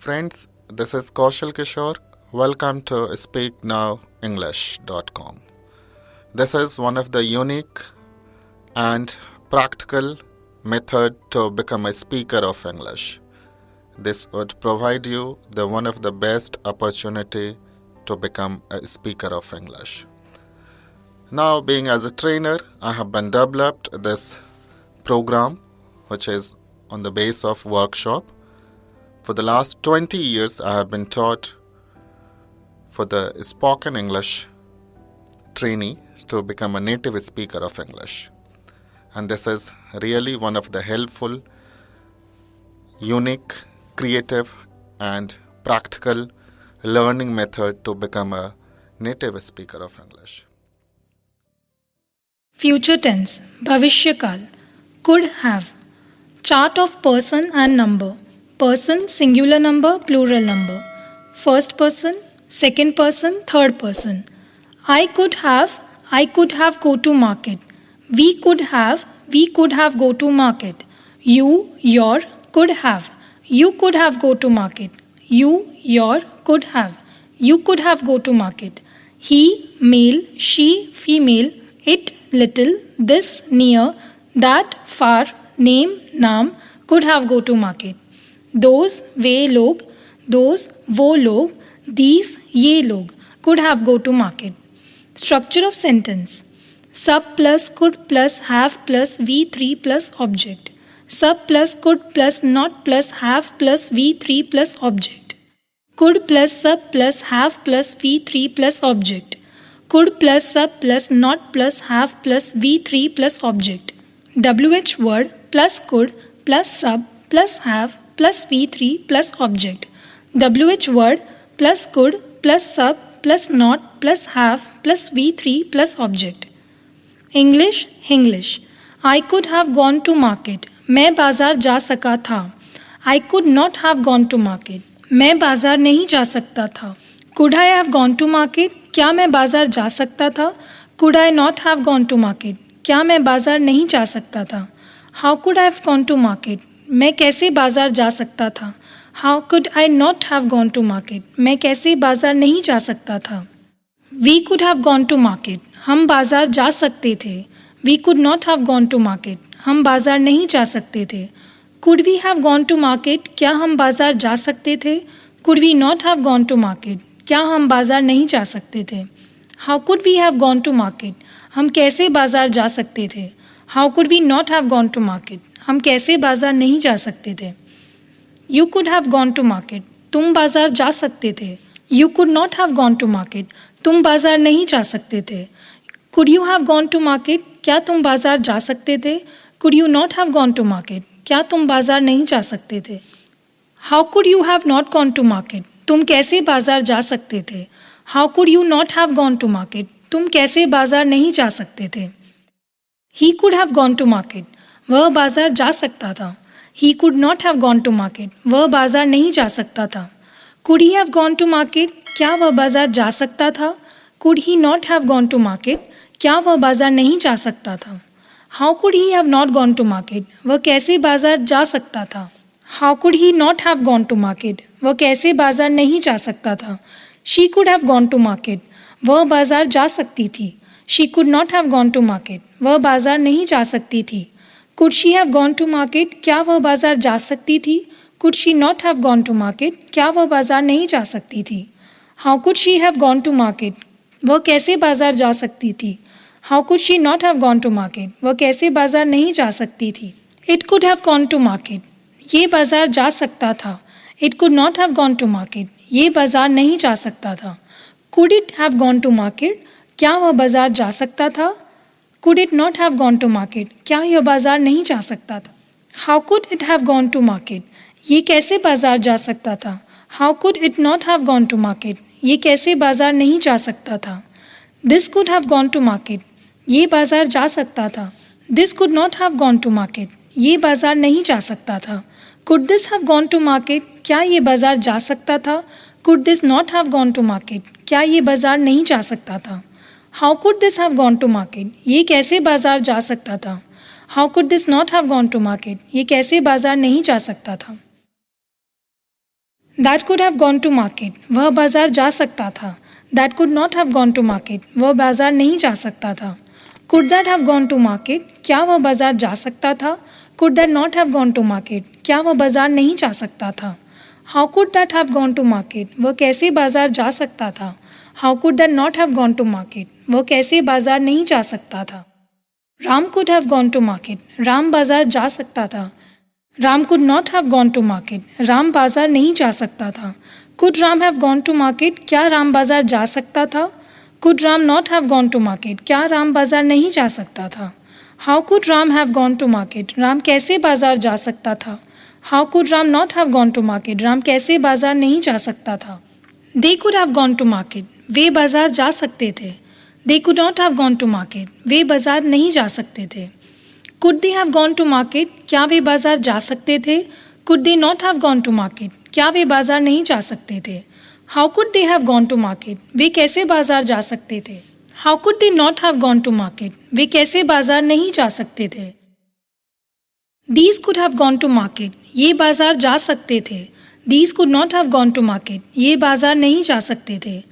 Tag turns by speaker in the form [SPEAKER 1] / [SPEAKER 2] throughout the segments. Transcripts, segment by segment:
[SPEAKER 1] Friends, this is Kaushal Kishore. Welcome to SpeakNowEnglish.com. This is one of the unique and practical method to become a speaker of English. This would provide you one of the best opportunity to become a speaker of English. Now, being as a trainer, I have been developed this program, which is on the base of workshop. For the last 20 years, I have been taught for the spoken English trainee to become a native speaker of English. And this is really one of the helpful, unique, creative, and practical learning method to become a native speaker of English.
[SPEAKER 2] Future tense, Bhavishya Kal, could have, chart of person and number, person, singular number, plural number, first person, second person, third person. I could have go to market. We could have go to market. You, your, could have go to market. You, your, could have go to market. He, male, she, female, it, little, this, near, that, far, name, naam, could have go to market. Those, वे लोग, those, वो लोग, these, ये लोग, could have go to market. Structure of sentence. Sub plus could plus have plus V3 plus object. Sub plus could plus not plus have plus V3 plus object. Could plus sub plus have plus V3 plus object. Could plus sub plus not plus have plus V3 plus object. WH word plus could plus sub plus have plus V3 plus object. WH word plus could plus sub plus not plus have plus V3 plus object. English, Hinglish. I could have gone to market. मैं बाजार जा सका था. I could not have gone to market. मैं बाजार नहीं जा सकता था. Could I have gone to market? क्या मैं बाजार जा सकता था? Could I not have gone to market? क्या मैं बाजार नहीं जा सकता था? How could I have gone to market? मैं कैसे बाजार जा सकता था? How could I not have gone to market? मैं कैसे बाजार नहीं जा सकता था? We could have gone to market. हम बाजार जा सकते थे. We could not have gone to market. हम बाजार नहीं जा सकते थे. Could we have gone to market? क्या हम बाजार जा सकते थे? Could we not have gone to market? क्या हम बाजार नहीं जा सकते थे? How could we have gone to market? हम कैसे बाजार जा सकते थे? How could we not have gone to market? हम कैसे बाजार नहीं जा सकते थे? You could have gone to market. तुम बाजार जा सकते थे. You could not have gone to market. तुम बाजार नहीं जा सकते थे. Could you have gone to market? क्या तुम बाजार जा सकते थे? Could you not have gone to market? क्या तुम बाजार नहीं जा सकते थे? How could you have not gone to market? तुम कैसे बाजार जा सकते थे? How could you not have gone to market? तुम कैसे बाजार नहीं जा सकते थे? He could have gone to market. वह बाजार जा सकता था. He could not have gone to market. वह बाजार नहीं जा सकता था. Could he have gone to market? क्या वह बाजार जा सकता था? Could he not have gone to market? क्या वह बाजार नहीं जा सकता था? How could he have not gone to market? वह कैसे बाजार जा सकता था? How could he not have gone to market? वह कैसे बाजार नहीं जा सकता था? She could have gone to market. वह बाजार जा सकती थी. She could not have gone to market. वह बाजार नहीं जा सकती थी. Could she have gone to market? क्या वह बाजार जा सकती थी? Could she not have gone to market? क्या वह बाजार नहीं जा सकती थी? How could she have gone to market? वह कैसे बाजार जा सकती थी? How could she not have gone to market? वह कैसे बाजार नहीं जा सकती थी? It could have gone to market. ये बाजार जा सकता था. It could not have gone to market. ये बाजार नहीं जा सकता था. Could it have gone to market? क्या वह बाजार जा सकता था? Could it not have gone to market? क्या यह बाजार नहीं जा सकता था? How could it have gone to market? ये कैसे बाजार जा सकता था? How could it not have gone to market? ये कैसे बाजार नहीं जा सकता था? This could have gone to market. ये बाजार जा सकता था. This could not have gone to market. ये बाजार नहीं जा सकता था. Could this have gone to market? क्या ये बाजार जा सकता था? Could this not have gone to market? क्या ये बाजार नहीं जा सकता था? How could this have gone to market? ये कैसे बाजार जा सकता था? How could this not have gone to market? ये कैसे बाजार नहीं जा सकता था? That could have gone to market. वह बाजार जा सकता था. That could not have gone to market. वह बाजार नहीं जा सकता था. Could that have gone to market? क्या वह बाजार जा सकता था? Could that not have gone to market? क्या वह बाजार नहीं जा सकता था? How could that have gone to market? वह कैसे बाजार जा सकता था? How could that not have gone to market? वह कैसे बाजार नहीं जा सकता था? Ram could have gone to market. Ram बाजार जा सकता था. Ram could not have gone to market. Ram बाजार नहीं जा सकता था. Could Ram have gone to market? क्या राम बाजार जा सकता था? Could Ram not have gone to market? क्या राम बाजार नहीं जा सकता था? How could Ram have gone to market? Ram कैसे बाजार जा सकता था? How could Ram not have gone to market? Ram कैसे बाजार नहीं जा सकता था? They could have gone to market. वे बाजार जा सकते थे. They could not have gone to market. वे बाजार नहीं जा सकते थे. Could they have gone to market? क्या वे बाजार जा सकते थे? Could they not have gone to market? क्या वे बाजार नहीं जा सकते थे? How could they have gone to market? वे कैसे बाजार जा सकते थे? How could they not have gone to market? वे कैसे बाजार नहीं जा सकते थे? These could have gone to market. ये बाजार जा सकते थे. These could not have gone to market. ये बाजार नहीं जा सकते थे.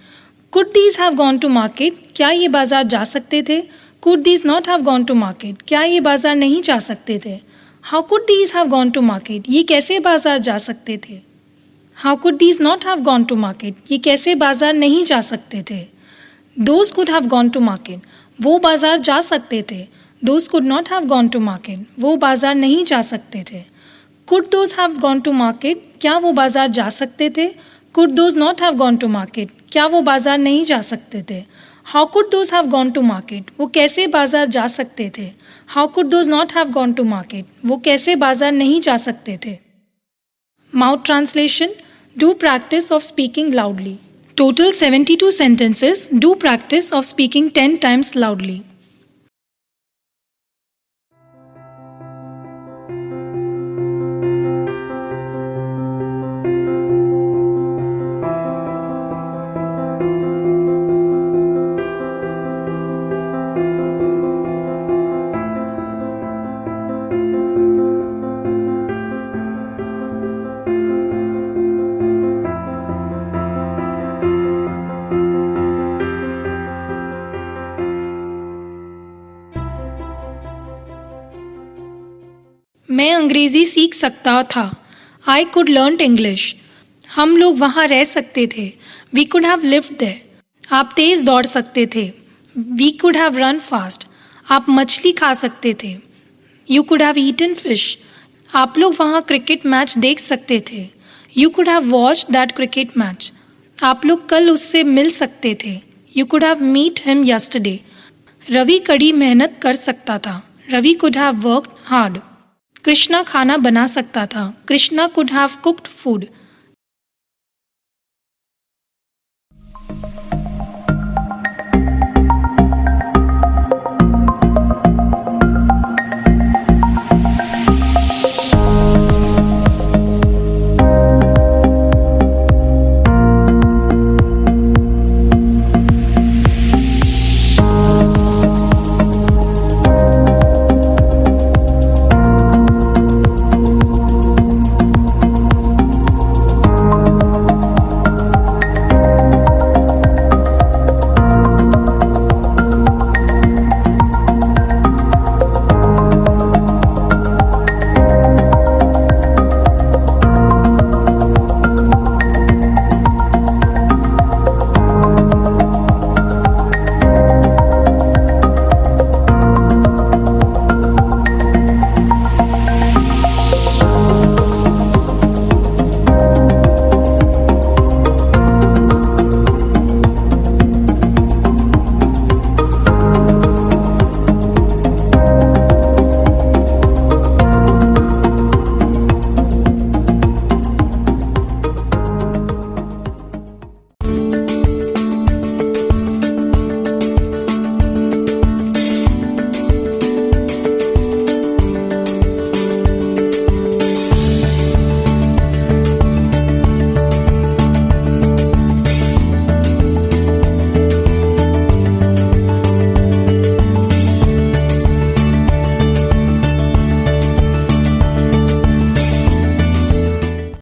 [SPEAKER 2] Could these have gone to market? क्या ये बाजार जा सकते थे? Could these not have gone to market? क्या ये बाजार नहीं जा सकते थे? How could these have gone to market? ये कैसे बाजार जा सकते थे? How could these not have gone to market? ये कैसे बाजार नहीं जा सकते थे? Those could have gone to market. वो बाजार जा सकते थे. Those could not have gone to market. वो बाजार नहीं जा सकते थे. Could those have gone to market? क्या वो बाजार जा सकते थे? Could those not have gone to market? क्या वो बाजार नहीं जा सकते थे? How could those have gone to market? वो कैसे बाजार जा सकते थे? How could those not have gone to market? वो कैसे बाजार नहीं जा सकते थे? Mouth translation. Do practice of speaking loudly. Total 72 sentences. Do practice of speaking 10 times loudly. मैं अंग्रेज़ी सीख सकता था. I could learn English. हम लोग वहाँ रह सकते थे. We could have lived there. आप तेज़ दौड़ सकते थे. We could have run fast. आप मछली खा सकते थे. You could have eaten fish. आप लोग वहाँ क्रिकेट मैच देख सकते थे. You could have watched that cricket match. आप लोग कल उससे मिल सकते थे. You could have met him yesterday. Ravi कड़ी मेहनत कर सकता था. Ravi could have worked hard. Krishna खाना बना सकता था. Krishna could have cooked food.